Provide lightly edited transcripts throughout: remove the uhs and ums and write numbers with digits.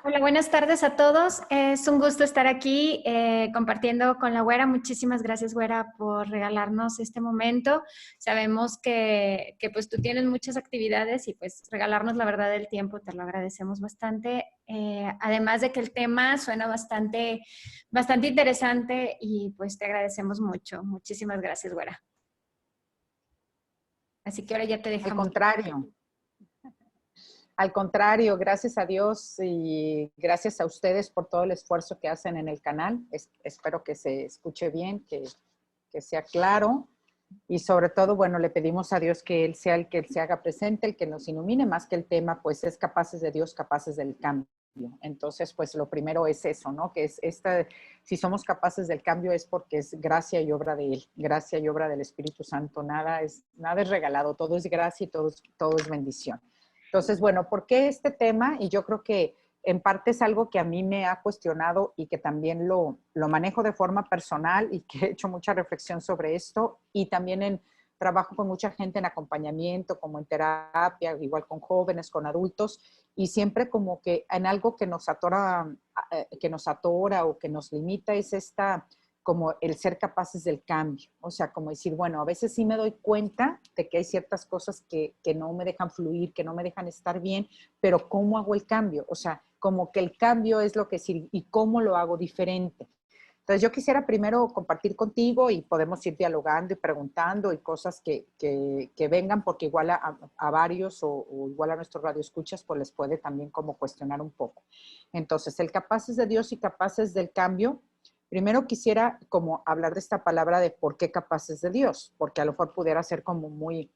Hola, buenas tardes a todos. Es un gusto estar aquí compartiendo con la Güera. Muchísimas gracias, Güera, por regalarnos este momento. Sabemos que pues tú tienes muchas actividades y pues regalarnos la verdad del tiempo, te lo agradecemos bastante. Además de que el tema suena bastante interesante y pues te agradecemos mucho. Muchísimas gracias, Güera. Así que ahora ya te Al dejamos. contrario, al contrario, gracias a Dios y gracias a ustedes por todo el esfuerzo que hacen en el canal. Espero que se escuche bien, que sea claro y sobre todo, bueno, le pedimos a Dios que Él sea el que se haga presente, el que nos ilumine, más que el tema, pues es capaces de Dios, capaces del cambio. Entonces, pues lo primero es eso, ¿no? Que es si somos capaces del cambio es porque es gracia y obra de Él, gracia y obra del Espíritu Santo. Nada es regalado, todo es gracia y todo es bendición. Entonces, bueno, ¿por qué este tema? Y yo creo que en parte es algo que a mí me ha cuestionado y que también lo manejo de forma personal y que he hecho mucha reflexión sobre esto y también trabajo con mucha gente en acompañamiento, como en terapia, igual con jóvenes, con adultos, y siempre como que en algo que nos atora o que nos limita es como el ser capaces del cambio. O sea, como decir, bueno, a veces sí me doy cuenta de que hay ciertas cosas que no me dejan fluir, que no me dejan estar bien, pero ¿cómo hago el cambio? O sea, como que el cambio es lo que sí, y cómo lo hago diferente. Entonces yo quisiera primero compartir contigo y podemos ir dialogando y preguntando y cosas que vengan, porque igual a varios o igual a nuestros radioescuchas, pues les puede también como cuestionar un poco. Entonces, el capaces de Dios y capaces del cambio. Primero quisiera como hablar de esta palabra de por qué capaces de Dios, porque a lo mejor pudiera ser como muy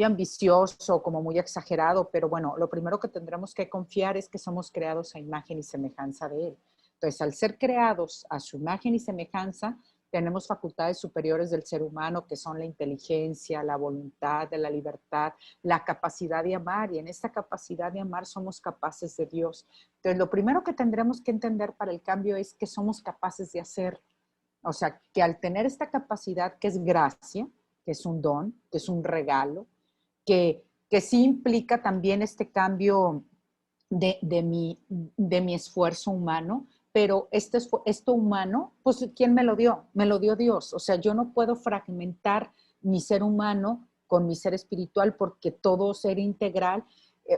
ambicioso, como muy exagerado, pero bueno, lo primero que tendremos que confiar es que somos creados a imagen y semejanza de Él. Entonces, al ser creados a su imagen y semejanza, tenemos facultades superiores del ser humano que son la inteligencia, la voluntad, la libertad, la capacidad de amar, y en esta capacidad de amar somos capaces de Dios. Entonces, lo primero que tendremos que entender para el cambio es que somos capaces de hacer. O sea, que al tener esta capacidad que es gracia, que es un don, que es un regalo, que sí implica también este cambio de mi esfuerzo humano, pero esto humano, pues ¿quién me lo dio? Me lo dio Dios. O sea, yo no puedo fragmentar mi ser humano con mi ser espiritual porque todo ser integral,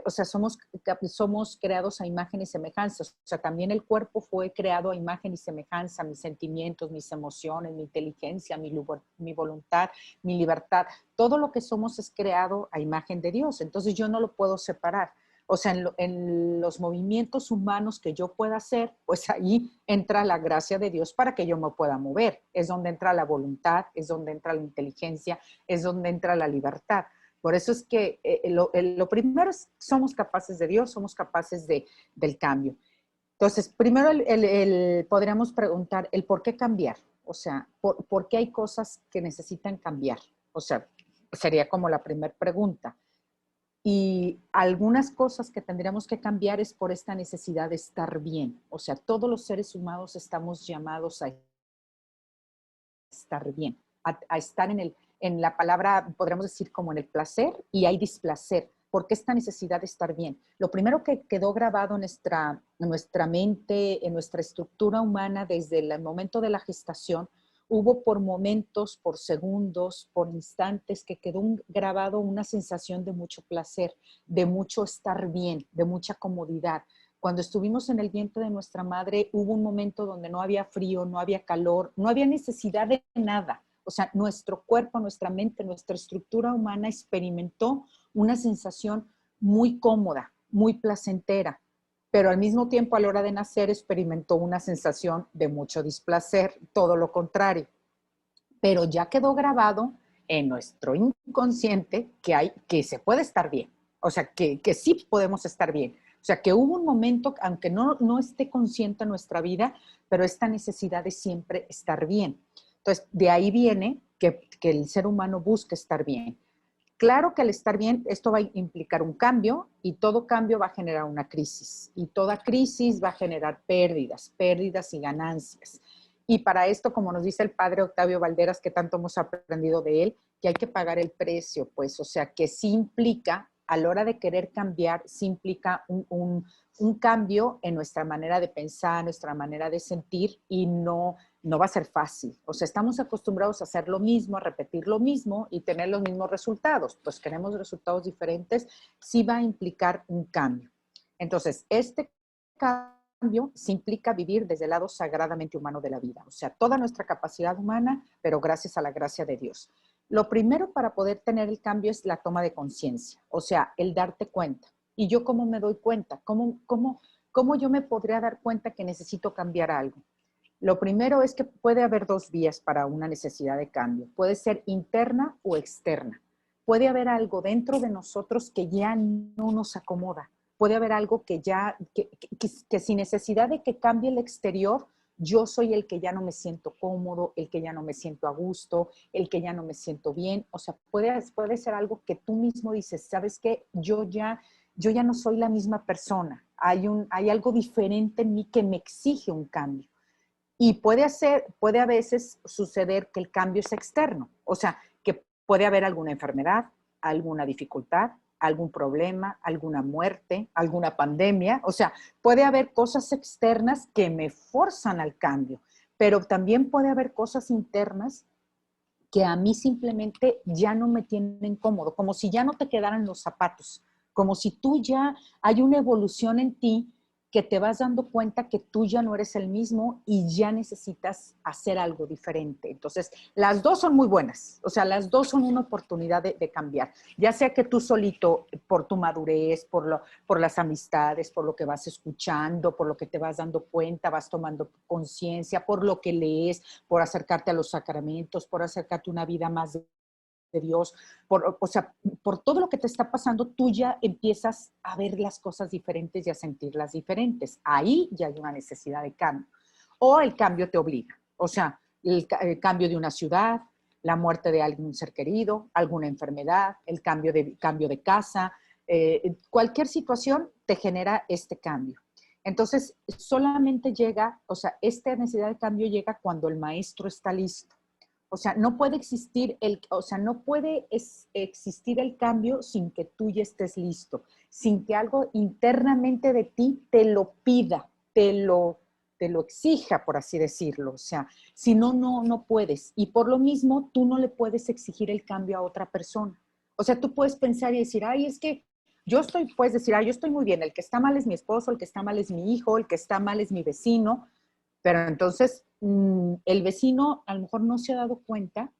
o sea, somos creados a imagen y semejanza. O sea, también el cuerpo fue creado a imagen y semejanza, mis sentimientos, mis emociones, mi inteligencia, mi voluntad, mi libertad. Todo lo que somos es creado a imagen de Dios. Entonces yo no lo puedo separar. O sea, en los movimientos humanos que yo pueda hacer, pues ahí entra la gracia de Dios para que yo me pueda mover. Es donde entra la voluntad, es donde entra la inteligencia, es donde entra la libertad. Por eso es que lo primero es somos capaces de Dios, somos capaces del cambio. Entonces, primero podríamos preguntar el por qué cambiar. O sea, ¿por qué hay cosas que necesitan cambiar? O sea, sería como la primera pregunta. Y algunas cosas que tendríamos que cambiar es por esta necesidad de estar bien. O sea, todos los seres humanos estamos llamados a estar bien, a estar en la palabra, podríamos decir como en el placer, y hay displacer. ¿Por qué esta necesidad de estar bien? Lo primero que quedó grabado en nuestra mente, en nuestra estructura humana desde el momento de la gestación, hubo por momentos, por segundos, por instantes que quedó grabado una sensación de mucho placer, de mucho estar bien, de mucha comodidad. Cuando estuvimos en el vientre de nuestra madre, hubo un momento donde no había frío, no había calor, no había necesidad de nada. O sea, nuestro cuerpo, nuestra mente, nuestra estructura humana experimentó una sensación muy cómoda, muy placentera, pero al mismo tiempo a la hora de nacer experimentó una sensación de mucho displacer, todo lo contrario. Pero ya quedó grabado en nuestro inconsciente que se puede estar bien, o sea, que sí podemos estar bien. O sea, que hubo un momento, aunque no esté consciente en nuestra vida, pero esta necesidad de siempre estar bien. Entonces, de ahí viene que el ser humano busca estar bien. Claro que al estar bien, esto va a implicar un cambio y todo cambio va a generar una crisis. Y toda crisis va a generar pérdidas y ganancias. Y para esto, como nos dice el padre Octavio Valderas, que tanto hemos aprendido de él, que hay que pagar el precio, pues, o sea, que sí implica a la hora de querer cambiar, sí implica un cambio en nuestra manera de pensar, nuestra manera de sentir, y no va a ser fácil. O sea, estamos acostumbrados a hacer lo mismo, a repetir lo mismo y tener los mismos resultados. Pues queremos resultados diferentes, sí va a implicar un cambio. Entonces, este cambio se implica vivir desde el lado sagradamente humano de la vida. O sea, toda nuestra capacidad humana, pero gracias a la gracia de Dios. Lo primero para poder tener el cambio es la toma de conciencia, o sea, el darte cuenta. ¿Y yo cómo me doy cuenta? ¿Cómo yo me podría dar cuenta que necesito cambiar algo? Lo primero es que puede haber dos vías para una necesidad de cambio. Puede ser interna o externa. Puede haber algo dentro de nosotros que ya no nos acomoda. Puede haber algo que sin necesidad de que cambie el exterior, yo soy el que ya no me siento cómodo, el que ya no me siento a gusto, el que ya no me siento bien. O sea, puede ser algo que tú mismo dices, ¿sabes qué? Yo ya no soy la misma persona. Hay algo diferente en mí que me exige un cambio. Y puede a veces suceder que el cambio es externo, o sea, que puede haber alguna enfermedad, alguna dificultad, algún problema, alguna muerte, alguna pandemia, o sea, puede haber cosas externas que me forzan al cambio, pero también puede haber cosas internas que a mí simplemente ya no me tienen cómodo, como si ya no te quedaran los zapatos, como si tú ya hay una evolución en ti que te vas dando cuenta que tú ya no eres el mismo y ya necesitas hacer algo diferente. Entonces, las dos son muy buenas, o sea, las dos son una oportunidad de cambiar, ya sea que tú solito, por tu madurez, por las amistades, por lo que vas escuchando, por lo que te vas dando cuenta, vas tomando conciencia, por lo que lees, por acercarte a los sacramentos, por acercarte a una vida más de Dios, o sea, por todo lo que te está pasando, tú ya empiezas a ver las cosas diferentes y a sentirlas diferentes. Ahí ya hay una necesidad de cambio. O el cambio te obliga, o sea, el cambio de una ciudad, la muerte de algún ser querido, alguna enfermedad, el cambio de casa, cualquier situación te genera este cambio. Entonces, solamente llega, o sea, esta necesidad de cambio llega cuando el maestro está listo. O sea, no puede existir el cambio sin que tú ya estés listo, sin que algo internamente de ti te lo pida, te lo exija, por así decirlo. O sea, si no, no puedes. Y por lo mismo, tú no le puedes exigir el cambio a otra persona. O sea, tú puedes pensar y decir, ay, es que puedes decir, ay, yo estoy muy bien, el que está mal es mi esposo, el que está mal es mi hijo, el que está mal es mi vecino, pero entonces el vecino a lo mejor no se ha dado cuenta,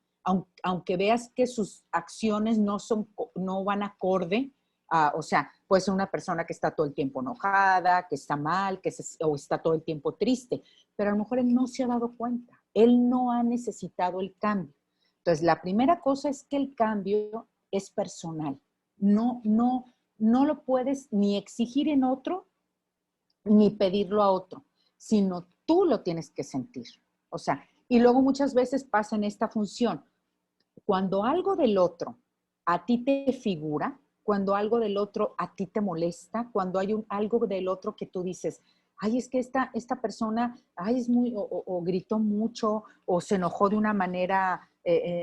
aunque veas que sus acciones no van acorde, o sea, puede ser una persona que está todo el tiempo enojada, que está mal, o está todo el tiempo triste, pero a lo mejor él no se ha dado cuenta, él no ha necesitado el cambio. Entonces, la primera cosa es que el cambio es personal, no lo puedes ni exigir en otro, ni pedirlo a otro, sino tú lo tienes que sentir. O sea, y luego muchas veces pasa en esta función, cuando algo del otro a ti te figura, cuando algo del otro a ti te molesta, cuando hay algo del otro que tú dices, ay, es que esta persona, ay, es muy, o gritó mucho, o se enojó de una manera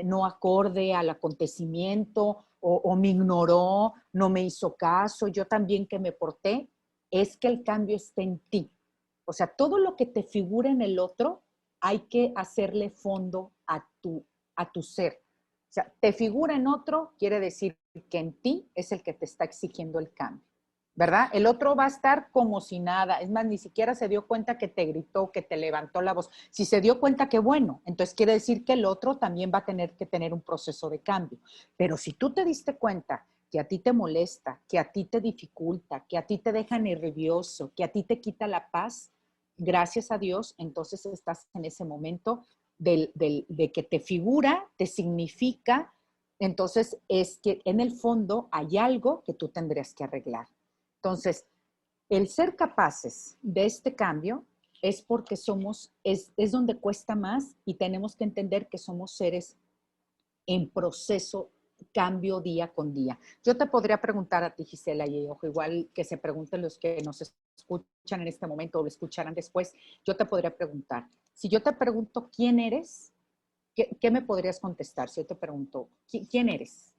no acorde al acontecimiento, o me ignoró, no me hizo caso, yo también que me porté, es que el cambio está en ti. O sea, todo lo que te figura en el otro, hay que hacerle fondo a tu ser. O sea, te figura en otro, quiere decir que en ti es el que te está exigiendo el cambio, ¿verdad? El otro va a estar como si nada, es más, ni siquiera se dio cuenta que te gritó, que te levantó la voz. Si se dio cuenta, qué bueno, entonces quiere decir que el otro también va a tener que tener un proceso de cambio. Pero si tú te diste cuenta que a ti te molesta, que a ti te dificulta, que a ti te deja nervioso, que a ti te quita la paz, gracias a Dios, entonces estás en ese momento de que te figura, te significa, entonces es que en el fondo hay algo que tú tendrías que arreglar. Entonces, el ser capaces de este cambio es porque es donde cuesta más y tenemos que entender que somos seres en proceso, cambio día con día. Yo te podría preguntar a ti, Gisela, y ojo, igual que se pregunten los que nos escuchan en este momento o lo escucharán después, yo te podría preguntar, si yo te pregunto quién eres, ¿qué me podrías contestar? Si yo te pregunto, ¿quién eres?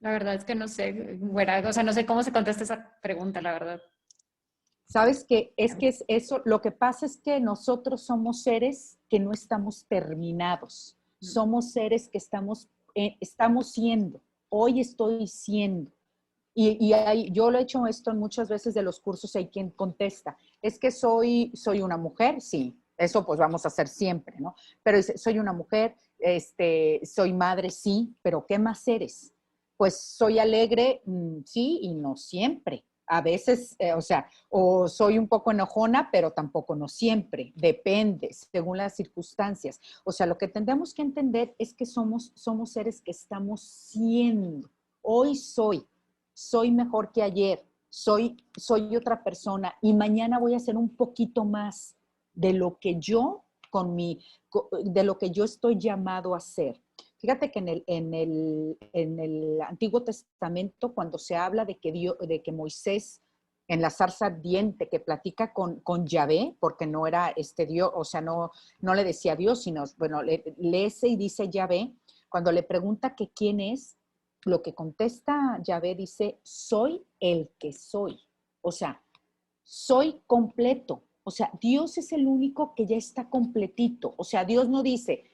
La verdad es que no sé, güera, o sea, no sé cómo se contesta esa pregunta, la verdad. ¿Sabes qué? Es que es eso, lo que pasa es que nosotros somos seres que no estamos terminados, somos seres que estamos siendo, hoy estoy siendo. Yo lo he hecho esto muchas veces de los cursos, hay quien contesta, es que soy una mujer, sí, eso pues vamos a hacer siempre, ¿no? Pero dice, soy una mujer, soy madre, sí, pero ¿qué más eres? Pues soy alegre, sí, y no siempre. A veces, o sea, o soy un poco enojona, pero tampoco no siempre. Depende, según las circunstancias. O sea, lo que tendremos que entender es que somos seres que estamos siendo. Hoy soy mejor que ayer, soy otra persona y mañana voy a ser un poquito más de lo que yo de lo que yo estoy llamado a ser. Fíjate que en el Antiguo Testamento, cuando se habla de que Moisés en la zarza ardiente que platica con Yahvé, porque no era Dios, o sea, no le decía Dios, sino, bueno, léese y dice Yahvé, cuando le pregunta que quién es, lo que contesta Yahvé dice, soy el que soy. O sea, soy completo. O sea, Dios es el único que ya está completito. O sea, Dios no dice,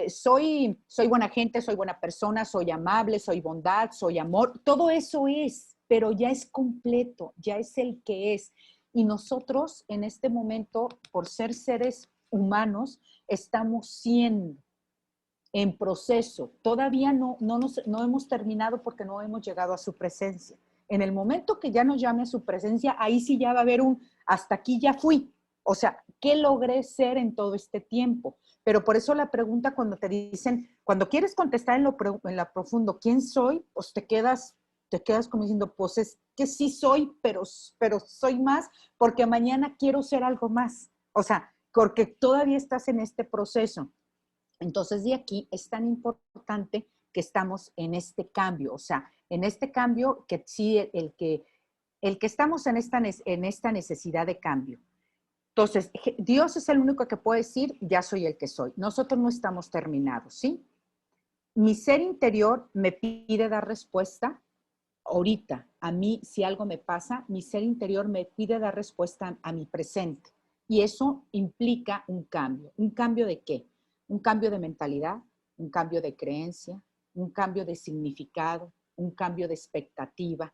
soy buena gente, soy buena persona, soy amable, soy bondad, soy amor. Todo eso es, pero ya es completo, ya es el que es. Y nosotros en este momento, por ser seres humanos, estamos siendo en proceso. Todavía no hemos terminado porque no hemos llegado a su presencia. En el momento que ya nos llame a su presencia, ahí sí ya va a haber hasta aquí ya fui. O sea, ¿qué logré ser en todo este tiempo? Pero por eso la pregunta cuando te dicen, cuando quieres contestar en la profundo, ¿quién soy? Pues te quedas como diciendo, pues es que sí soy, pero soy más porque mañana quiero ser algo más. O sea, porque todavía estás en este proceso. Entonces, de aquí es tan importante que estamos en este cambio, o sea, en este cambio que sí, el que estamos en esta necesidad de cambio. Entonces, Dios es el único que puede decir, ya soy el que soy. Nosotros no estamos terminados, ¿sí? Mi ser interior me pide dar respuesta ahorita. A mí, si algo me pasa, mi ser interior me pide dar respuesta a mi presente. Y eso implica un cambio. ¿Un cambio de qué? Un cambio de mentalidad, un cambio de creencia, un cambio de significado, un cambio de expectativa.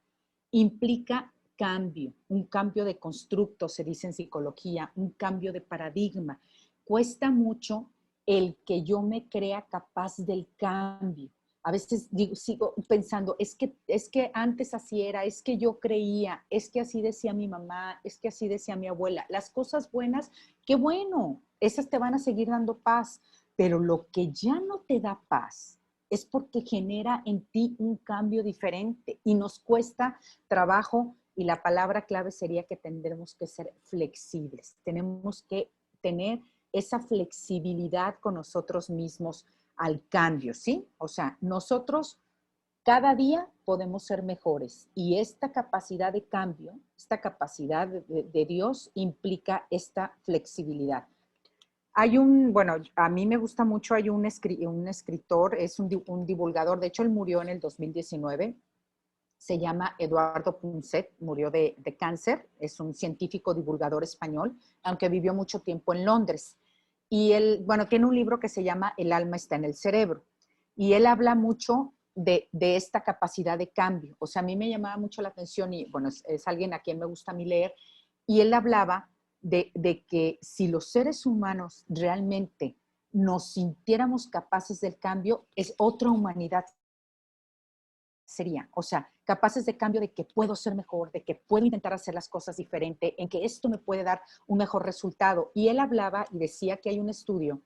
Implica cambio, un cambio de constructo, se dice en psicología, un cambio de paradigma. Cuesta mucho el que yo me crea capaz del cambio. A veces sigo pensando, es que antes así era, es que yo creía, es que así decía mi mamá, es que así decía mi abuela. Las cosas buenas, qué bueno, esas te van a seguir dando paz, pero lo que ya no te da paz es porque genera en ti un cambio diferente y nos cuesta trabajo y la palabra clave sería que tendremos que ser flexibles, tenemos que tener esa flexibilidad con nosotros mismos al cambio, ¿sí? O sea, nosotros cada día podemos ser mejores y esta capacidad de cambio, esta capacidad de Dios implica esta flexibilidad. Bueno, a mí me gusta mucho, hay un escritor, es un divulgador, de hecho él murió en el 2019, se llama Eduardo Punset, murió de cáncer, es un científico divulgador español, aunque vivió mucho tiempo en Londres. Y él, bueno, tiene un libro que se llama El alma está en el cerebro. Y él habla mucho de esta capacidad de cambio. O sea, a mí me llamaba mucho la atención y, bueno, es alguien a quien me gusta a mí leer. Y él hablaba de que si los seres humanos realmente nos sintiéramos capaces del cambio, es otra humanidad sería, o sea, capaces de cambio de que puedo ser mejor, de que puedo intentar hacer las cosas diferente, en que esto me puede dar un mejor resultado. Y él hablaba y decía que hay un estudio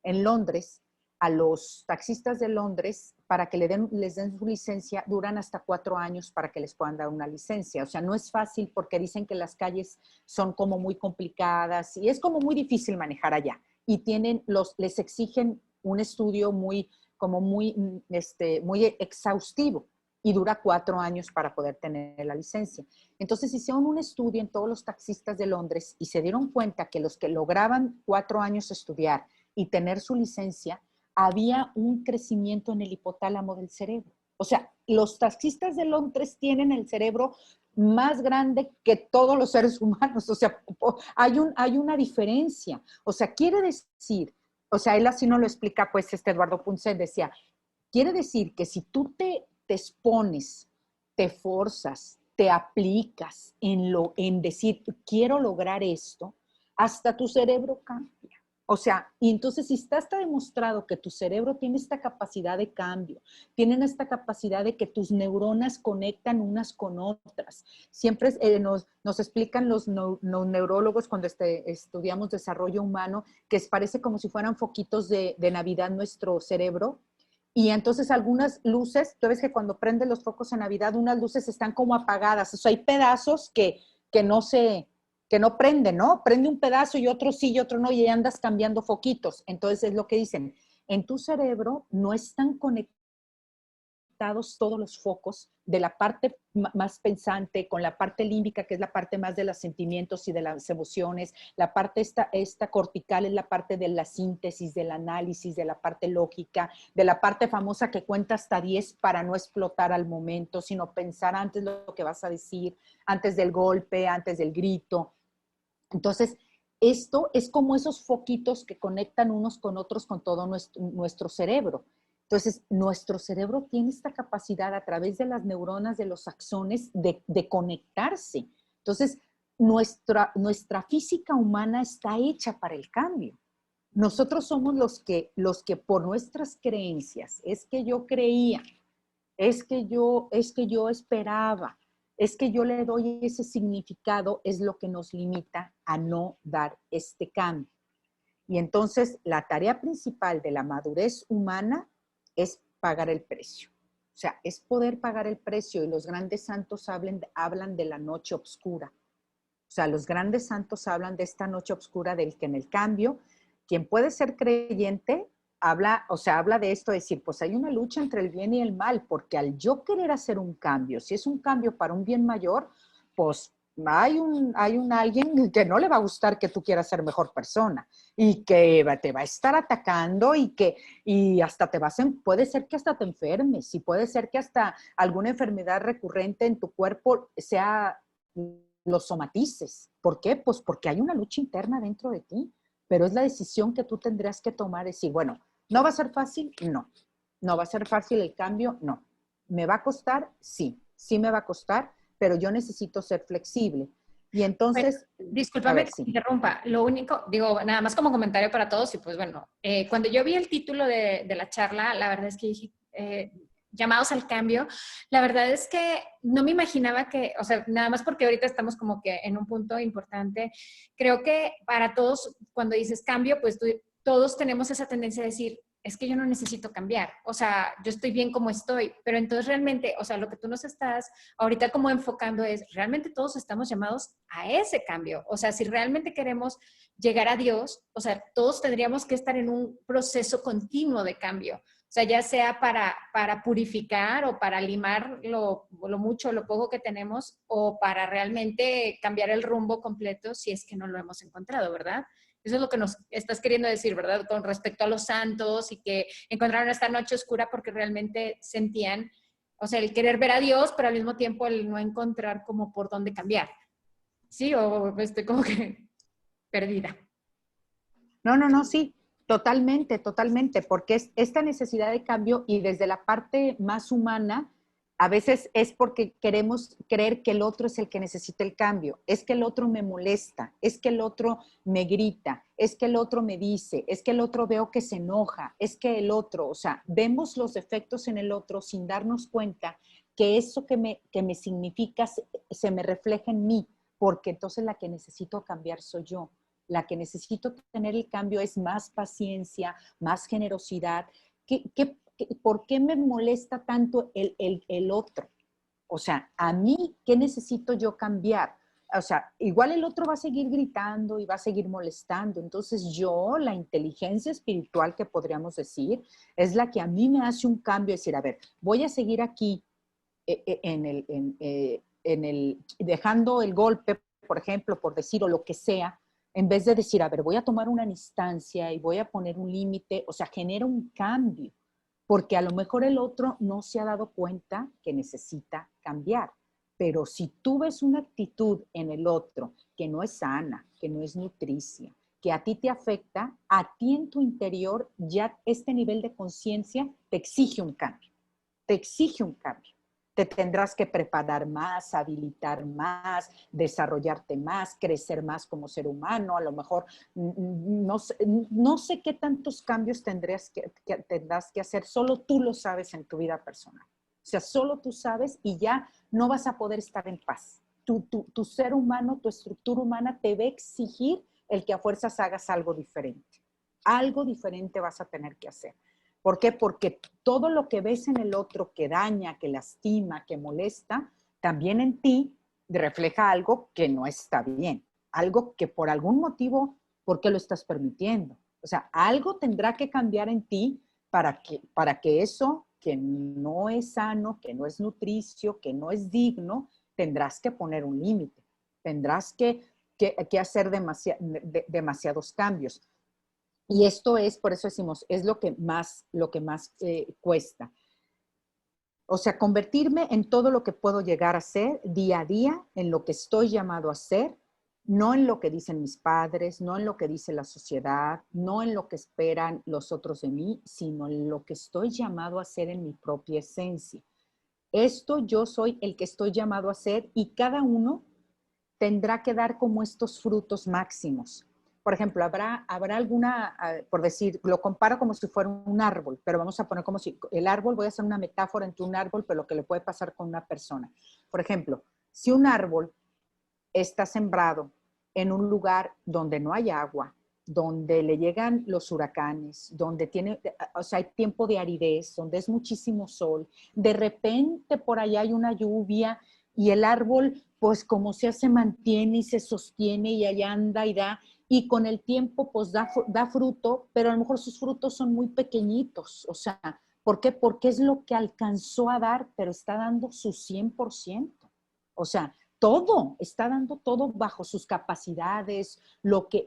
en Londres, a los taxistas de Londres, para que les den su licencia, duran hasta 4 años para que les puedan dar una licencia. O sea, no es fácil porque dicen que las calles son como muy complicadas y es como muy difícil manejar allá. Y les exigen un estudio muy exhaustivo y dura 4 años para poder tener la licencia. Entonces hicieron un estudio en todos los taxistas de Londres y se dieron cuenta que los que lograban 4 años estudiar y tener su licencia, había un crecimiento en el hipotálamo del cerebro. O sea, los taxistas de Londres tienen el cerebro más grande que todos los seres humanos. O sea, hay una diferencia. O sea, quiere decir, o sea, él así no lo explica, pues, Eduardo Punset decía, quiere decir que si tú te expones, te forzas, te aplicas en decir, quiero lograr esto, hasta tu cerebro cambia. O sea, y entonces si está demostrado que tu cerebro tiene esta capacidad de cambio, tienen esta capacidad de que tus neuronas conectan unas con otras. Siempre nos explican los neurólogos cuando estudiamos desarrollo humano, que parece como si fueran foquitos de Navidad nuestro cerebro. Y entonces algunas luces, tú ves que cuando prenden los focos en Navidad, unas luces están como apagadas. O sea, hay pedazos que no prenden, ¿no? Prende un pedazo y otro sí y otro no, y andas cambiando foquitos. Entonces es lo que dicen, en tu cerebro no están conectados todos los focos de la parte más pensante con la parte límbica, que es la parte más de los sentimientos y de las emociones. La parte esta cortical es la parte de la síntesis, del análisis, de la parte lógica, de la parte famosa que cuenta hasta 10 para no explotar al momento, sino pensar antes lo que vas a decir, antes del golpe, antes del grito. Entonces, esto es como esos foquitos que conectan unos con otros con todo nuestro cerebro. Entonces, nuestro cerebro tiene esta capacidad a través de las neuronas de los axones de conectarse. Entonces, nuestra física humana está hecha para el cambio. Nosotros somos los que por nuestras creencias, es que yo creía, es que yo esperaba, es que yo le doy ese significado, es lo que nos limita a no dar este cambio. Y entonces la tarea principal de la madurez humana es pagar el precio. O sea, es poder pagar el precio, y los grandes santos hablan de la noche oscura. O sea, los grandes santos hablan de esta noche oscura del que en el cambio, quien puede ser creyente, habla de esto, decir, pues hay una lucha entre el bien y el mal, porque al yo querer hacer un cambio, si es un cambio para un bien mayor, pues hay un alguien que no le va a gustar que tú quieras ser mejor persona y que te va a estar atacando y hasta puede ser que hasta te enfermes, y puede ser que hasta alguna enfermedad recurrente en tu cuerpo lo somatices. ¿Por qué? Pues porque hay una lucha interna dentro de ti, pero es la decisión que tú tendrás que tomar, decir, bueno, ¿no va a ser fácil? No. ¿No va a ser fácil el cambio? No. ¿Me va a costar? Sí. Sí me va a costar, pero yo necesito ser flexible. Y entonces, bueno, discúlpame que te interrumpa. Lo único, digo, nada más como comentario para todos, y pues bueno, cuando yo vi el título de la charla, la verdad es que dije, llamados al cambio, la verdad es que no me imaginaba que, o sea, nada más porque ahorita estamos como que en un punto importante, creo que para todos, cuando dices cambio, pues todos tenemos esa tendencia a decir, es que yo no necesito cambiar, o sea, yo estoy bien como estoy, pero entonces realmente, o sea, lo que tú nos estás ahorita como enfocando es, realmente todos estamos llamados a ese cambio, o sea, si realmente queremos llegar a Dios, o sea, todos tendríamos que estar en un proceso continuo de cambio, o sea, ya sea para purificar o para limar lo mucho o lo poco que tenemos, o para realmente cambiar el rumbo completo si es que no lo hemos encontrado, ¿verdad? Eso es lo que nos estás queriendo decir, ¿verdad? Con respecto a los santos y que encontraron esta noche oscura porque realmente sentían, o sea, el querer ver a Dios, pero al mismo tiempo el no encontrar como por dónde cambiar. ¿Sí? O estoy como que perdida. No, sí, totalmente, totalmente, porque es esta necesidad de cambio, y desde la parte más humana, a veces es porque queremos creer que el otro es el que necesita el cambio, es que el otro me molesta, es que el otro me grita, es que el otro me dice, es que el otro veo que se enoja, es que el otro, o sea, vemos los defectos en el otro sin darnos cuenta que eso que me significa se me refleja en mí, porque entonces la que necesito cambiar soy yo. La que necesito tener el cambio es más paciencia, más generosidad. ¿Por qué me molesta tanto el otro? O sea, a mí, ¿qué necesito yo cambiar? O sea, igual el otro va a seguir gritando y va a seguir molestando. Entonces yo, la inteligencia espiritual que podríamos decir, es la que a mí me hace un cambio, decir, a ver, voy a seguir aquí dejando el golpe, por ejemplo, por decir, o lo que sea, En vez de decir, a ver, voy a tomar una distancia y voy a poner un límite, o sea, genera un cambio, porque a lo mejor el otro no se ha dado cuenta que necesita cambiar. Pero si tú ves una actitud en el otro que no es sana, que no es nutricia, que a ti te afecta, a ti en tu interior ya este nivel de conciencia te exige un cambio, te exige un cambio. Te tendrás que preparar más, habilitar más, desarrollarte más, crecer más como ser humano. A lo mejor no sé qué tantos cambios tendrás que hacer, solo tú lo sabes en tu vida personal. O sea, solo tú sabes y ya no vas a poder estar en paz. Tu ser humano, tu estructura humana te va a exigir el que a fuerzas hagas algo diferente. Algo diferente vas a tener que hacer. ¿Por qué? Porque todo lo que ves en el otro que daña, que lastima, que molesta, también en ti refleja algo que no está bien. Algo que por algún motivo, ¿por qué lo estás permitiendo? O sea, algo tendrá que cambiar en ti para que eso que no es sano, que no es nutricio, que no es digno, tendrás que poner un límite. Tendrás que hacer demasiados cambios. Y esto es, por eso decimos, es lo que más cuesta. O sea, convertirme en todo lo que puedo llegar a ser día a día, en lo que estoy llamado a ser, no en lo que dicen mis padres, no en lo que dice la sociedad, no en lo que esperan los otros de mí, sino en lo que estoy llamado a ser en mi propia esencia. Esto yo soy el que estoy llamado a ser y cada uno tendrá que dar como estos frutos máximos. Por ejemplo, habrá alguna, por decir, lo comparo como si fuera un árbol, pero vamos a poner como si el árbol, voy a hacer una metáfora entre un árbol, pero lo que le puede pasar con una persona. Por ejemplo, si un árbol está sembrado en un lugar donde no hay agua, donde le llegan los huracanes, donde tiene, o sea, hay tiempo de aridez, donde es muchísimo sol, de repente por allá hay una lluvia y el árbol, pues como sea, se mantiene y se sostiene y allá anda y da, y con el tiempo pues da fruto, pero a lo mejor sus frutos son muy pequeñitos, o sea, ¿por qué? Porque es lo que alcanzó a dar, pero está dando su 100%. O sea, todo, está dando todo bajo sus capacidades, lo que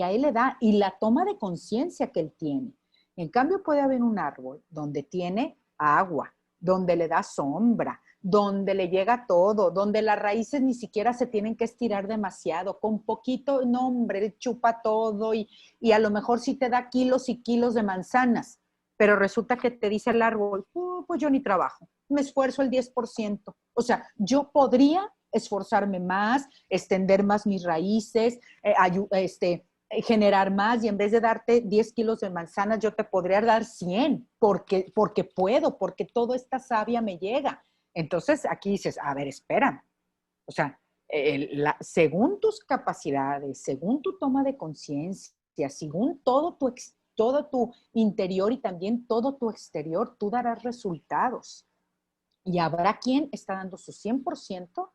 a él le da y la toma de conciencia que él tiene. En cambio, puede haber un árbol donde tiene agua, donde le da sombra, donde le llega todo, donde las raíces ni siquiera se tienen que estirar demasiado, con poquito, no hombre, chupa todo y a lo mejor sí te da kilos y kilos de manzanas, pero resulta que te dice el árbol, pues yo ni trabajo, me esfuerzo el 10%. O sea, yo podría esforzarme más, extender más mis raíces, generar más y en vez de darte 10 kilos de manzanas, yo te podría dar 100 porque puedo, porque toda esta savia me llega. Entonces aquí dices, a ver, espera, o sea, según tus capacidades, según tu toma de conciencia, según todo tu interior y también todo tu exterior, tú darás resultados. Y habrá quien está dando su 100%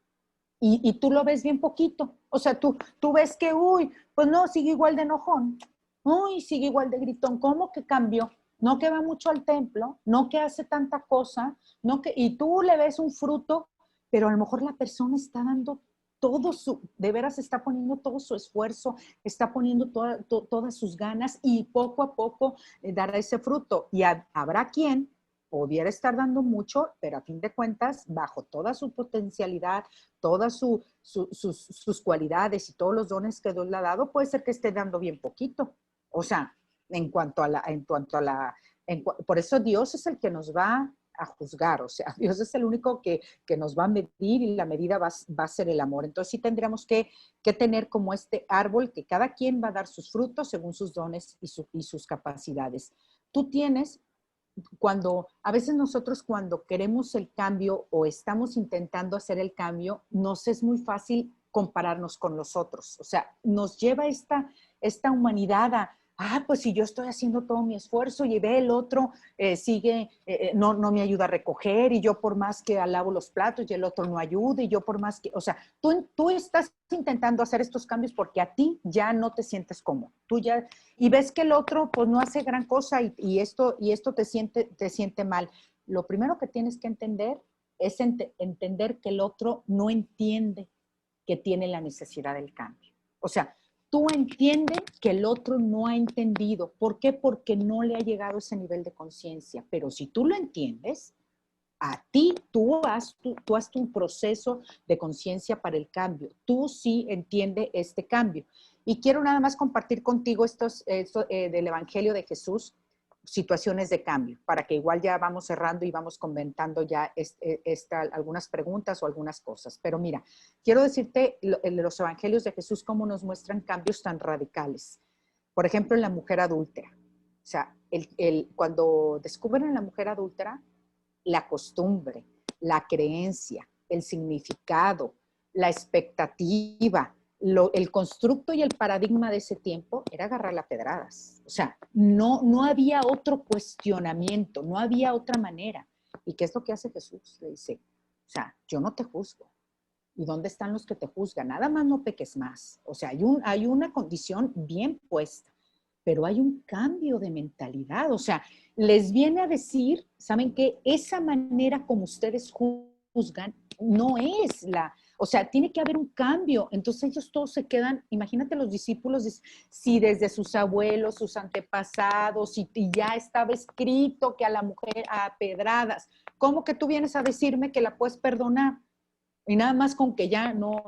y tú lo ves bien poquito. O sea, tú ves que, uy, pues no, sigue igual de enojón. Uy, sigue igual de gritón. ¿Cómo que cambió? No que va mucho al templo, no que hace tanta cosa, no que, y tú le ves un fruto, pero a lo mejor la persona está dando de veras está poniendo todo su esfuerzo, está poniendo todas sus ganas y poco a poco dará ese fruto. Y habrá quien pudiera estar dando mucho, pero a fin de cuentas, bajo toda su potencialidad, todas sus cualidades y todos los dones que Dios le ha dado, puede ser que esté dando bien poquito. O sea, por eso Dios es el que nos va a juzgar, o sea, Dios es el único que nos va a medir y la medida va a ser el amor. Entonces sí tendríamos que tener como este árbol que cada quien va a dar sus frutos según sus dones y sus capacidades. Tú tienes a veces nosotros cuando queremos el cambio o estamos intentando hacer el cambio, nos es muy fácil compararnos con los otros. O sea, nos lleva esta humanidad pues si yo estoy haciendo todo mi esfuerzo y ve el otro, no me ayuda a recoger y yo por más que lavo los platos y el otro no ayuda y yo por más que, o sea, tú estás intentando hacer estos cambios porque a ti ya no te sientes cómodo. Y ves que el otro pues no hace gran cosa y esto te siente mal. Lo primero que tienes que entender es entender que el otro no entiende que tiene la necesidad del cambio. O sea, tú entiendes que el otro no ha entendido. ¿Por qué? Porque no le ha llegado ese nivel de conciencia. Pero si tú lo entiendes, a ti, tú haz tu proceso de conciencia para el cambio. Tú sí entiendes este cambio. Y quiero nada más compartir contigo del Evangelio de Jesús, situaciones de cambio, para que igual ya vamos cerrando y vamos comentando ya algunas preguntas o algunas cosas. Pero mira, quiero decirte los Evangelios de Jesús cómo nos muestran cambios tan radicales. Por ejemplo, en la mujer adúltera. O sea, cuando descubren a la mujer adúltera, la costumbre, la creencia, el significado, la expectativa, el constructo y el paradigma de ese tiempo era agarrar las pedradas. O sea, no había otro cuestionamiento, no había otra manera. ¿Y qué es lo que hace Jesús? Le dice, o sea, yo no te juzgo. ¿Y dónde están los que te juzgan? Nada más no peques más. O sea, hay una condición bien puesta, pero hay un cambio de mentalidad. O sea, les viene a decir, ¿saben qué? Esa manera como ustedes juzgan no es o sea, tiene que haber un cambio. Entonces ellos todos se quedan, imagínate los discípulos, si desde sus abuelos, sus antepasados, y ya estaba escrito que a la mujer a pedradas, ¿cómo que tú vienes a decirme que la puedes perdonar? Y nada más con que ya no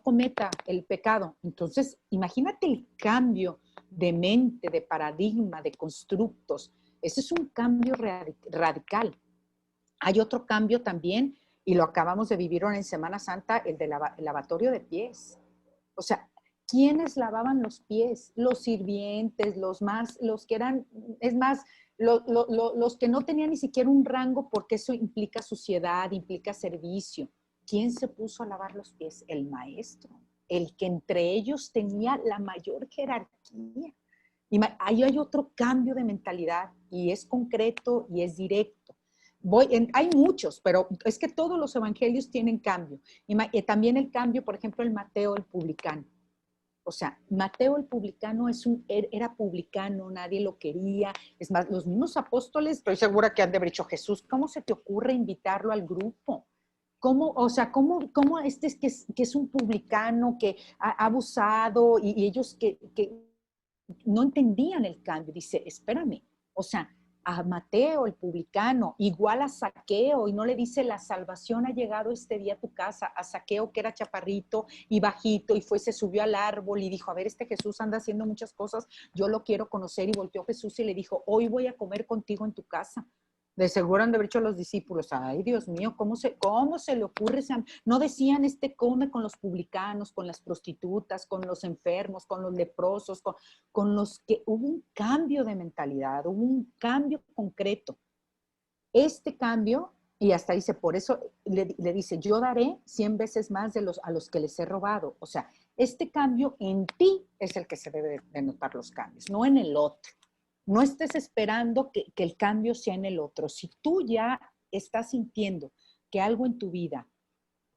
cometa el pecado. Entonces, imagínate el cambio de mente, de paradigma, de constructos. Ese es un cambio radical. Hay otro cambio también, y lo acabamos de vivir ahora en Semana Santa, el del lavatorio de pies. O sea, ¿quiénes lavaban los pies? Los sirvientes, los que eran, es más, los que no tenían ni siquiera un rango, porque eso implica suciedad, implica servicio. ¿Quién se puso a lavar los pies? El maestro, el que entre ellos tenía la mayor jerarquía. Y ahí hay otro cambio de mentalidad, y es concreto y es directo. Hay muchos, pero es que todos los evangelios tienen cambio. Y también el cambio, por ejemplo, el Mateo, el publicano. O sea, Mateo el publicano era publicano, nadie lo quería. Es más, los mismos apóstoles, estoy segura que han de haber dicho, Jesús, ¿cómo se te ocurre invitarlo al grupo? ¿Cómo que es un publicano que ha abusado y ellos que no entendían el cambio? Dice, espérame, o sea, a Mateo, el publicano, igual a Zaqueo, y no le dice, la salvación ha llegado este día a tu casa, a Zaqueo, que era chaparrito y bajito, y se subió al árbol y dijo, a ver, este Jesús anda haciendo muchas cosas, yo lo quiero conocer, y volteó Jesús y le dijo, hoy voy a comer contigo en tu casa. De seguro han de haber dicho los discípulos, ay, Dios mío, ¿cómo se le ocurre? No decían, come con los publicanos, con las prostitutas, con los enfermos, con los leprosos, con los que hubo un cambio de mentalidad, hubo un cambio concreto. Este cambio, y hasta dice, por eso le dice, yo daré 100 veces más a los que les he robado. O sea, este cambio en ti es el que se debe de notar los cambios, no en el otro. No estés esperando que el cambio sea en el otro. Si tú ya estás sintiendo que algo en tu vida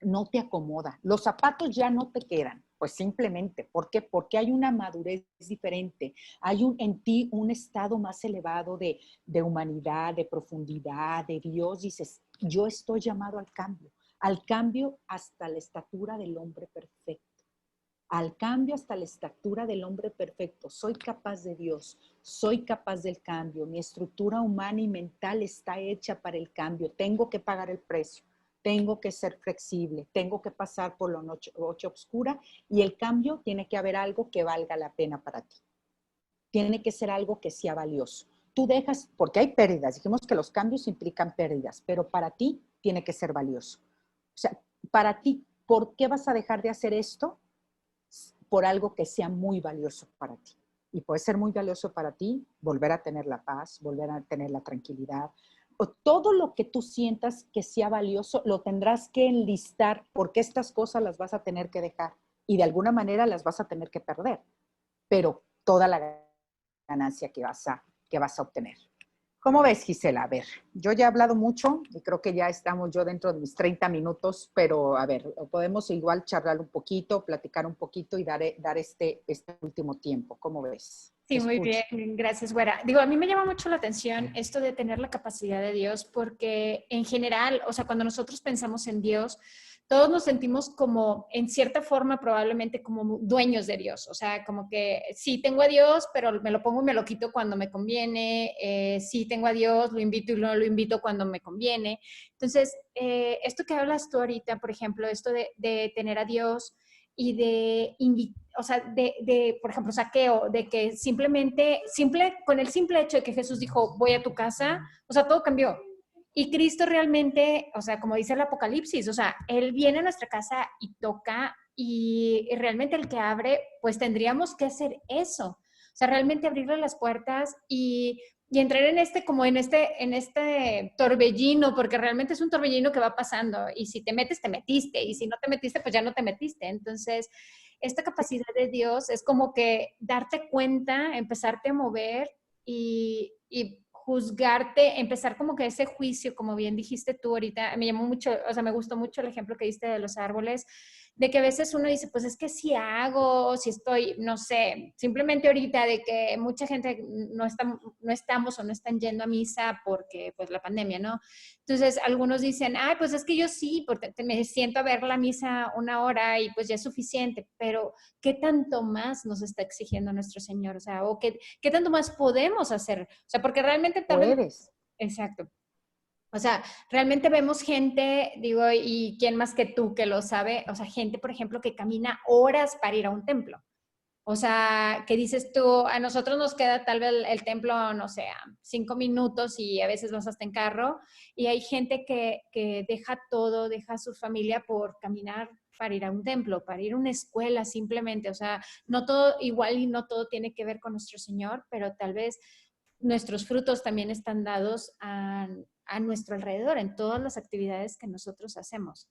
no te acomoda, los zapatos ya no te quedan, pues simplemente, ¿por qué? Porque hay una madurez diferente, hay en ti un estado más elevado de humanidad, de profundidad, de Dios. Dices, yo estoy llamado al cambio hasta la estatura del hombre perfecto. Al cambio hasta la estatura del hombre perfecto. Soy capaz de Dios, soy capaz del cambio. Mi estructura humana y mental está hecha para el cambio. Tengo que pagar el precio, tengo que ser flexible, tengo que pasar por la noche oscura, y el cambio tiene que haber algo que valga la pena para ti. Tiene que ser algo que sea valioso. Tú dejas, porque hay pérdidas, dijimos que los cambios implican pérdidas, pero para ti tiene que ser valioso. O sea, para ti, ¿por qué vas a dejar de hacer esto? Por algo que sea muy valioso para ti. Y puede ser muy valioso para ti volver a tener la paz, volver a tener la tranquilidad. O todo lo que tú sientas que sea valioso, lo tendrás que enlistar, porque estas cosas las vas a tener que dejar y de alguna manera las vas a tener que perder, pero toda la ganancia que vas a obtener. ¿Cómo ves, Gisela? A ver, yo ya he hablado mucho y creo que ya estamos yo dentro de mis 30 minutos, pero a ver, podemos igual charlar un poquito, platicar un poquito y dar este último tiempo. ¿Cómo ves? Sí, muy bien, gracias, güera. Digo, a mí me llama mucho la atención esto de tener la capacidad de Dios, porque en general, o sea, cuando nosotros pensamos en Dios, todos nos sentimos como, en cierta forma, probablemente como dueños de Dios. O sea, como que sí tengo a Dios, pero me lo pongo y me lo quito cuando me conviene. Sí tengo a Dios, lo invito y no lo invito cuando me conviene. Entonces, esto que hablas tú ahorita, por ejemplo, esto de tener a Dios y de invitar, o sea, por ejemplo, saqueo, de que simplemente, con el simple hecho de que Jesús dijo, voy a tu casa, o sea, todo cambió. Y Cristo realmente, o sea, como dice el Apocalipsis, o sea, Él viene a nuestra casa y toca y realmente el que abre, pues tendríamos que hacer eso. O sea, realmente abrirle las puertas y entrar en este torbellino, porque realmente es un torbellino que va pasando. Y si te metes, te metiste. Y si no te metiste, pues ya no te metiste. Entonces, esta capacidad de Dios es como que darte cuenta, empezarte a mover y juzgarte, empezar como que ese juicio, como bien dijiste tú ahorita, me llamó mucho, o sea, me gustó mucho el ejemplo que diste de los árboles, de que a veces uno dice, pues es que si hago, si estoy, no sé, simplemente ahorita de que mucha gente no estamos o no están yendo a misa porque pues la pandemia, ¿no? Entonces algunos dicen, ay, pues es que yo sí, porque me siento a ver la misa una hora y pues ya es suficiente, pero ¿qué tanto más nos está exigiendo nuestro Señor? O sea, o qué tanto más podemos hacer. O sea, porque realmente tal vez... Puedes. Exacto. O sea, realmente vemos gente, digo, y quién más que tú que lo sabe, o sea, gente, por ejemplo, que camina horas para ir a un templo. O sea, que dices tú, a nosotros nos queda tal vez el templo, no sé, a 5 minutos y a veces vas hasta en carro. Y hay gente que deja todo, deja a su familia por caminar para ir a un templo, para ir a una escuela simplemente. O sea, no todo igual y no todo tiene que ver con nuestro Señor, pero tal vez nuestros frutos también están dados a nuestro alrededor, en todas las actividades que nosotros hacemos.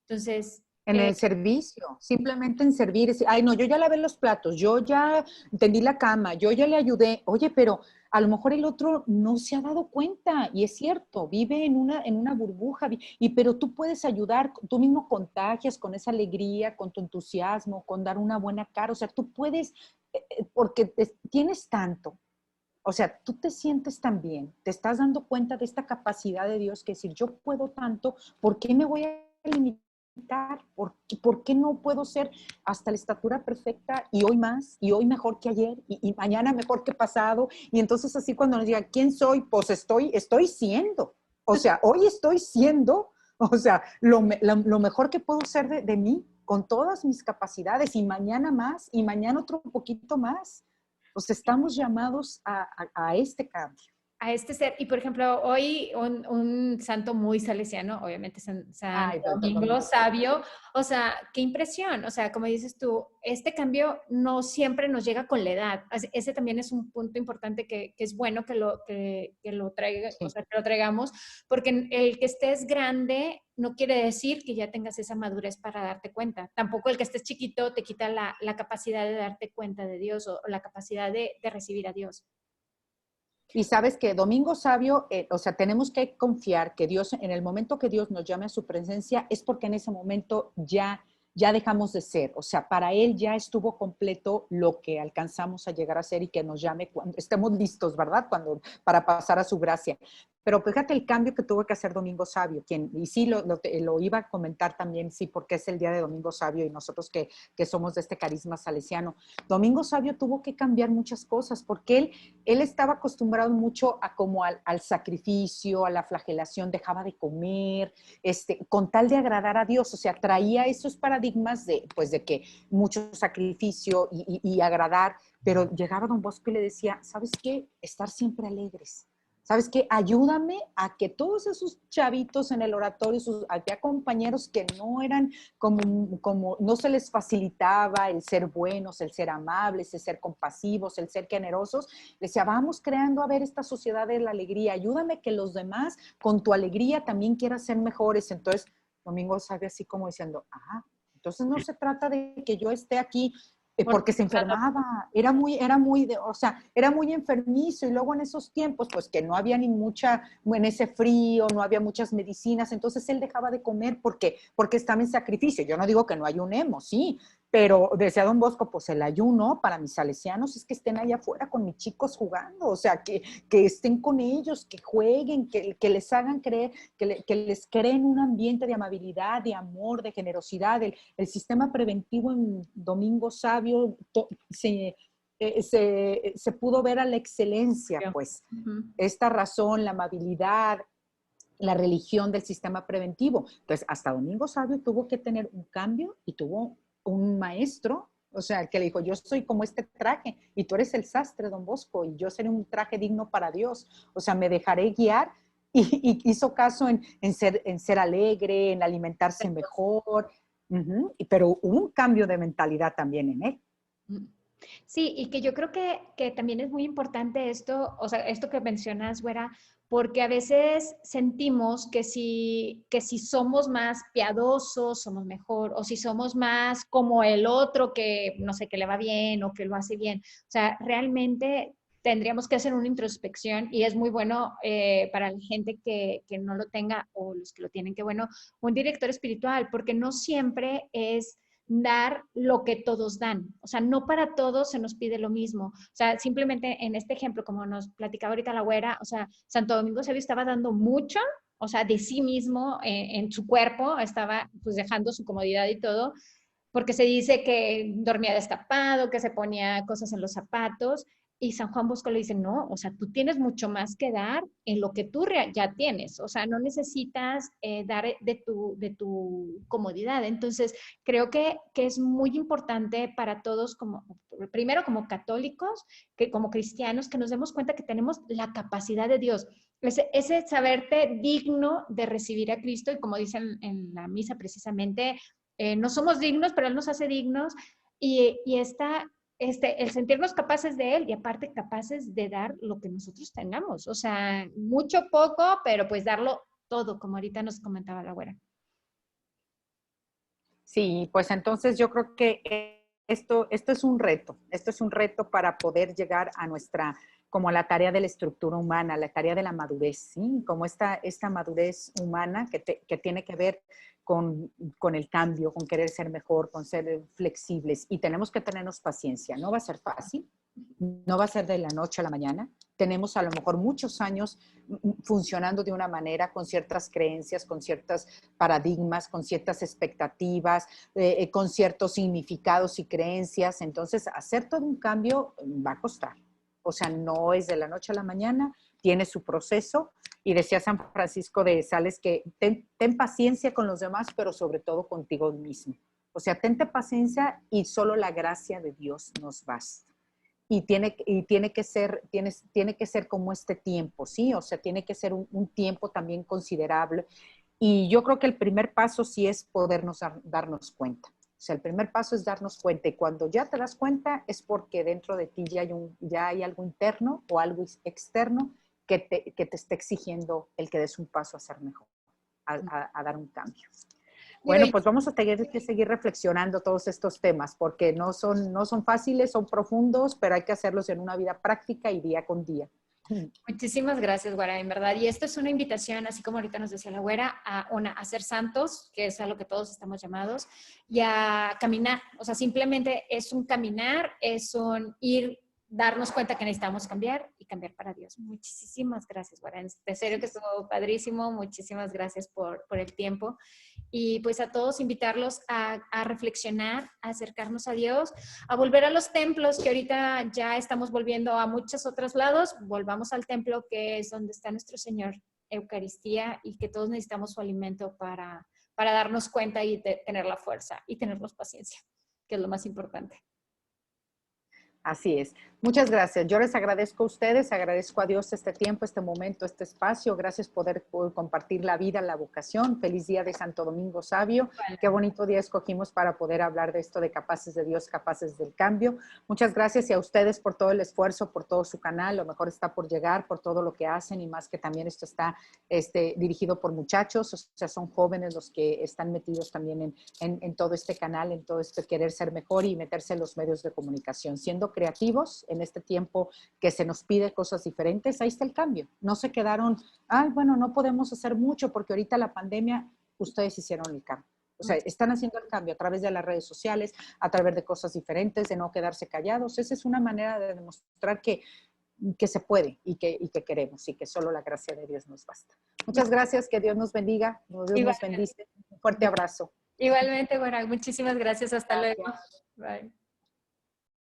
Entonces, En el servicio, simplemente en servir. Ay, no, yo ya lavé los platos, yo ya tendí la cama, yo ya le ayudé. Oye, pero a lo mejor el otro no se ha dado cuenta, y es cierto, vive en una burbuja, pero tú puedes ayudar, tú mismo contagias con esa alegría, con tu entusiasmo, con dar una buena cara. O sea, tú puedes, porque tienes tanto. O sea, tú te sientes tan bien, te estás dando cuenta de esta capacidad de Dios que decir, yo puedo tanto, ¿por qué me voy a limitar? ¿Por qué no puedo ser hasta la estatura perfecta y hoy más, y hoy mejor que ayer, y mañana mejor que pasado? Y entonces así cuando nos digan, ¿quién soy? Pues estoy siendo. O sea, hoy estoy siendo, o sea, lo mejor que puedo ser de mí, con todas mis capacidades, y mañana más, y mañana otro poquito más. Pues estamos llamados a este cambio. a este ser, y por ejemplo, hoy un santo muy salesiano, obviamente San Ay, Domingo Domingo Sabio. Sabio, o sea, qué impresión, o sea, como dices tú, este cambio no siempre nos llega con la edad, ese también es un punto importante que es bueno que lo traiga, o Sí. sea, que lo traigamos, porque el que estés grande no quiere decir que ya tengas esa madurez para darte cuenta, tampoco el que estés chiquito te quita la capacidad de darte cuenta de Dios o la capacidad de recibir a Dios. Y sabes que Domingo Sabio, o sea, tenemos que confiar que Dios, en el momento que Dios nos llame a su presencia, es porque en ese momento ya dejamos de ser. O sea, para Él ya estuvo completo lo que alcanzamos a llegar a ser, y que nos llame cuando estemos listos, ¿verdad? Para pasar a su gracia. Pero fíjate el cambio que tuvo que hacer Domingo Sabio, y sí lo iba a comentar también, sí, porque es el día de Domingo Sabio y nosotros que somos de este carisma salesiano. Domingo Sabio tuvo que cambiar muchas cosas porque él estaba acostumbrado mucho a como al sacrificio, a la flagelación, dejaba de comer, con tal de agradar a Dios. O sea, traía esos paradigmas pues de que mucho sacrificio y agradar, pero llegaba Don Bosco y le decía, ¿sabes qué? Estar siempre alegres. ¿Sabes qué? Ayúdame a que todos esos chavitos en el oratorio, había compañeros que no eran como no se les facilitaba el ser buenos, el ser amables, el ser compasivos, el ser generosos. Decía, vamos creando a ver esta sociedad de la alegría, ayúdame que los demás con tu alegría también quieran ser mejores. Entonces, Domingo sabe así como diciendo, entonces no se trata de que yo esté aquí porque se enfermaba, o sea, era muy enfermizo, y luego en esos tiempos, pues que no había en ese frío, no había muchas medicinas, entonces él dejaba de comer porque estaba en sacrificio. Yo no digo que no ayunemos, sí, Pero decía don Bosco, pues el ayuno para mis salesianos es que estén allá afuera con mis chicos jugando, o sea, que estén con ellos, que jueguen, que les hagan creer, que les creen un ambiente de amabilidad, de amor, de generosidad. El sistema preventivo en Domingo Sabio se pudo ver a la excelencia, pues. Esta razón, la amabilidad, la religión del sistema preventivo. Entonces, hasta Domingo Sabio tuvo que tener un cambio y tuvo un maestro, o sea, que le dijo, yo soy como este traje y tú eres el sastre, don Bosco, y yo seré un traje digno para Dios. O sea, me dejaré guiar y hizo caso en ser alegre, en alimentarse mejor, pero hubo un cambio de mentalidad también en él. Sí, y que yo creo que también es muy importante esto, o sea, esto que mencionas, Güera, porque a veces sentimos que si somos más piadosos, somos mejor, o si somos más como el otro que, no sé, que le va bien o que lo hace bien. O sea, realmente tendríamos que hacer una introspección y es muy bueno para la gente que no lo tenga o los que lo tienen, que bueno, un director espiritual, porque no siempre es dar lo que todos dan. O sea, no para todos se nos pide lo mismo. O sea, simplemente en este ejemplo, como nos platicaba ahorita la Güera, o sea, Santo Domingo Sabio estaba dando mucho, o sea, de sí mismo en su cuerpo, estaba pues dejando su comodidad y todo, porque se dice que dormía destapado, que se ponía cosas en los zapatos, y San Juan Bosco le dice, no, o sea, tú tienes mucho más que dar en lo que tú ya tienes, o sea, no necesitas dar de tu comodidad. Entonces, creo que es muy importante para todos, como, primero como católicos, que como cristianos, que nos demos cuenta que tenemos la capacidad de Dios. Ese saberte digno de recibir a Cristo, y como dicen en la misa precisamente, no somos dignos, pero Él nos hace dignos, y el sentirnos capaces de Él y aparte capaces de dar lo que nosotros tengamos. O sea, mucho, poco, pero pues darlo todo, como ahorita nos comentaba la Güera. Sí, pues entonces yo creo que esto es un reto para poder llegar a nuestra, como a la tarea de la estructura humana, la tarea de la madurez, ¿sí? Como esta madurez humana que tiene que ver con el cambio, con querer ser mejor, con ser flexibles, y tenemos que tenernos paciencia. No va a ser fácil, no va a ser de la noche a la mañana. Tenemos a lo mejor muchos años funcionando de una manera, con ciertas creencias, con ciertos paradigmas, con ciertas expectativas, con ciertos significados y creencias. Entonces, hacer todo un cambio va a costar. O sea, no es de la noche a la mañana, tiene su proceso. Y decía San Francisco de Sales que ten paciencia con los demás, pero sobre todo contigo mismo. O sea, tente paciencia y solo la gracia de Dios nos basta. Y tiene que ser como este tiempo, ¿sí? O sea, tiene que ser un tiempo también considerable. Y yo creo que el primer paso sí es podernos darnos cuenta. O sea, el primer paso es darnos cuenta. Y cuando ya te das cuenta es porque dentro de ti ya hay algo interno o algo externo que te está exigiendo el que des un paso a ser mejor, a dar un cambio. Bueno, pues vamos a tener que seguir reflexionando todos estos temas porque no son fáciles, son profundos, pero hay que hacerlos en una vida práctica y día con día. Muchísimas gracias, Güera, en verdad. Y esto es una invitación, así como ahorita nos decía la Güera, a ser santos, que es a lo que todos estamos llamados, y a caminar. O sea, simplemente es un caminar, es un ir, darnos cuenta que necesitamos cambiar y cambiar para Dios. Muchísimas gracias, Güera. En serio que estuvo padrísimo. Muchísimas gracias por el tiempo. Y pues a todos invitarlos a reflexionar, a acercarnos a Dios, a volver a los templos, que ahorita ya estamos volviendo a muchos otros lados. Volvamos al templo, que es donde está nuestro Señor, Eucaristía, y que todos necesitamos su alimento para darnos cuenta y tener la fuerza y tenernos paciencia, que es lo más importante. Así es. Muchas gracias. Yo les agradezco a ustedes, agradezco a Dios este tiempo, este momento, este espacio. Gracias por compartir la vida, la vocación. Feliz día de Santo Domingo Sabio. Vale. Qué bonito día escogimos para poder hablar de esto de capaces de Dios, capaces del cambio. Muchas gracias y a ustedes por todo el esfuerzo, por todo su canal. Lo mejor está por llegar, por todo lo que hacen y más que también esto está dirigido por muchachos, o sea, son jóvenes los que están metidos también en todo este canal, en todo este querer ser mejor y meterse en los medios de comunicación, siendo creativos en este tiempo que se nos pide cosas diferentes. Ahí está el cambio. No se quedaron, bueno, no podemos hacer mucho porque ahorita la pandemia, ustedes hicieron el cambio. O sea, están haciendo el cambio a través de las redes sociales, a través de cosas diferentes, de no quedarse callados. Esa es una manera de demostrar que se puede y que queremos y que solo la gracia de Dios nos basta. Muchas gracias, que Dios nos bendiga, Dios nos bendice. Un fuerte abrazo. Igualmente, bueno, muchísimas gracias. Hasta Gracias. luego. Bye.